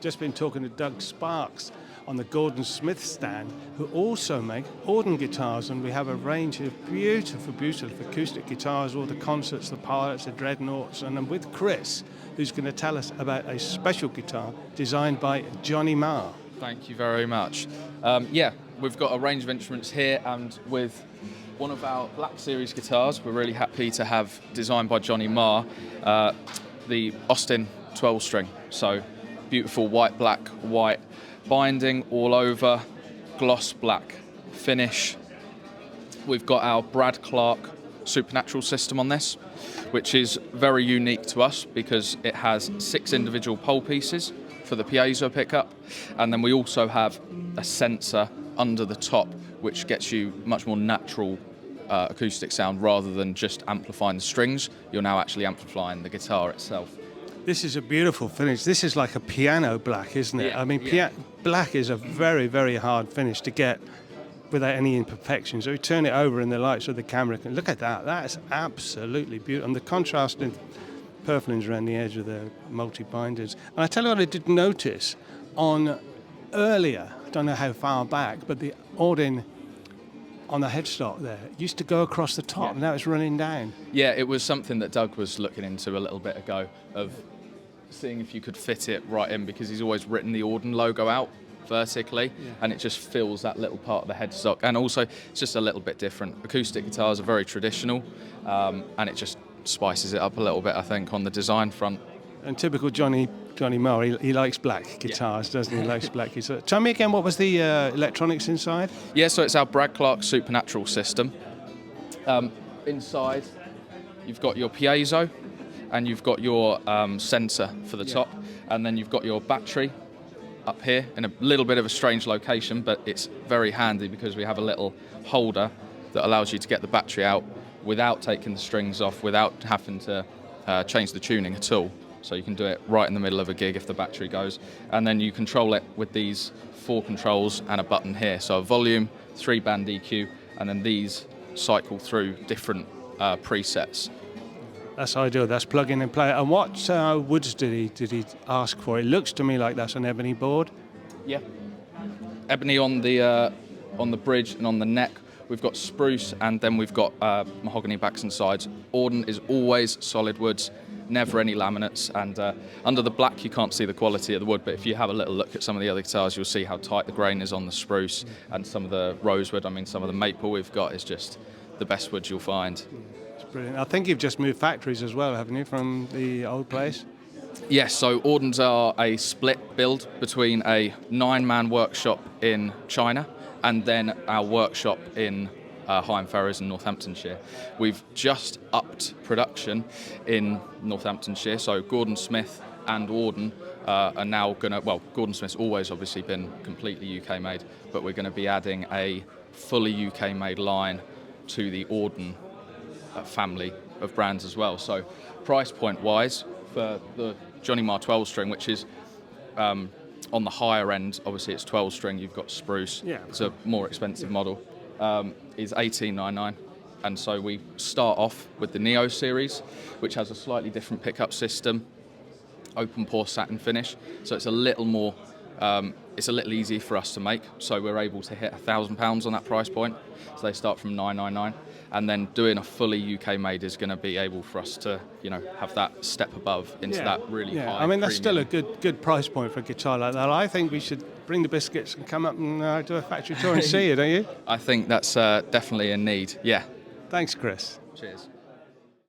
just been talking to Doug Sparks on the Gordon Smith stand, who also make Auden guitars, and we have a range of beautiful, beautiful acoustic guitars, all the Concerts, the Pilots, the Dreadnoughts, and I'm with Chris, who's going to tell us about a special guitar designed by Johnny Marr. Thank you very much. We've got a range of instruments here, and with one of our Black Series guitars, we're really happy to have, designed by Johnny Marr, the Austin 12-string. So beautiful white, black, white binding all over, gloss black finish. We've got our Brad Clark Supernatural system on this, which is very unique to us because it has 6 individual pole pieces for the piezo pickup, and then we also have a sensor under the top which gets you much more natural acoustic sound. Rather than just amplifying the strings, you're now actually amplifying the guitar itself. This is a beautiful finish. This is like a piano black, isn't it? Yeah, I mean, black is a very, very hard finish to get without any imperfections. So you turn it over in the light so the camera can look at that. That is absolutely beautiful. And the contrasting purflings around the edge of the multi-binders. And I tell you what I did notice on earlier, I don't know how far back, but the Auden on the headstock there used to go across the top, and now it's running down. Yeah, it was something that Doug was looking into a little bit ago, of seeing if you could fit it right in, because he's always written the Auden logo out vertically, and it just fills that little part of the headstock. And also, it's just a little bit different. Acoustic guitars are very traditional, and it just spices it up a little bit, I think, on the design front. And typical Johnny Marr, he likes black guitars, doesn't he? He likes black guitars. Tell me again, what was the electronics inside? Yeah, so it's our Brad Clark Supernatural system. Inside, you've got your piezo, and you've got your sensor for the top, and then you've got your battery up here in a little bit of a strange location, but it's very handy because we have a little holder that allows you to get the battery out without taking the strings off, without having to change the tuning at all. So you can do it right in the middle of a gig if the battery goes. And then you control it with these 4 controls and a button here. So a volume, 3-band EQ, and then these cycle through different presets. That's ideal. That's plug in and play. And what woods did he ask for? It looks to me like that's an ebony board. Yeah. Ebony on the bridge and on the neck. We've got spruce, and then we've got mahogany backs and sides. Auden is always solid woods, never any laminates, and under the black you can't see the quality of the wood, but if you have a little look at some of the other guitars, you'll see how tight the grain is on the spruce and some of the rosewood. I mean, some of the maple we've got is just the best wood you'll find. It's brilliant. I think you've just moved factories as well, haven't you, from the old place? Yes, so Audens are a split build between a 9-man workshop in China and then our workshop in Higham Ferrers in Northamptonshire. We've just upped production in Northamptonshire, so Gordon Smith and Auden are now going to, well, Gordon Smith's always obviously been completely UK made, but we're going to be adding a fully UK made line to the Auden family of brands as well. So price point wise, for the Johnny Marr 12 string, which is on the higher end, obviously it's 12 string, you've got spruce, it's a more expensive model, is $18.99. And so we start off with the Neo series, which has a slightly different pickup system, open pore satin finish, so it's a little more, it's a little easier for us to make, so we're able to hit £1,000 on that price point. So they start from $999, and then doing a fully UK made is going to be able for us to, you know, have that step above into that really high. I mean, that's premium. still a good price point for a guitar like that. I think we should bring the biscuits and come up and do a factory tour and see you, don't you? I think that's definitely a need. Yeah. Thanks, Chris. Cheers.